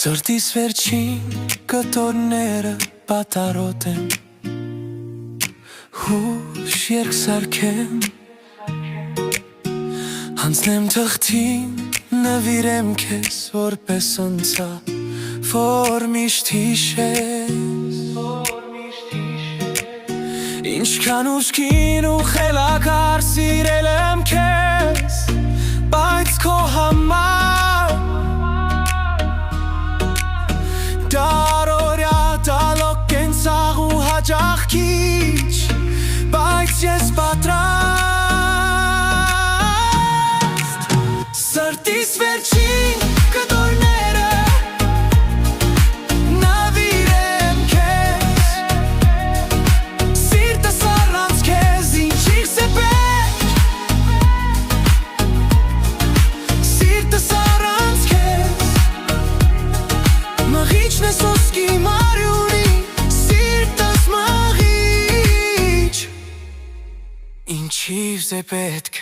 Սրտիս վերջին կտորները պատարոտ եմ Հուշ երկ սարքեմ Հանձնեմ թղթին նվիրեմ քեզ որպես ընծա Որ միշտ հիշես Ինչքան ուշքին ու խելագար սիրել եմ քեզ Բայց քո համար Դարորյա դալոք կենցաղ ու հաճախ քիչ Բայց ես պատրաստ Սրտիս վերջին կտորները նվիրեմ քեզ Սիրտս առանց քեզ ինչի՞ս է պետք Սիրտս առանց քեզ Մղիչն ես ոսկի մարյունի Սիրտս մղիչ Ինչի՞ս է պետք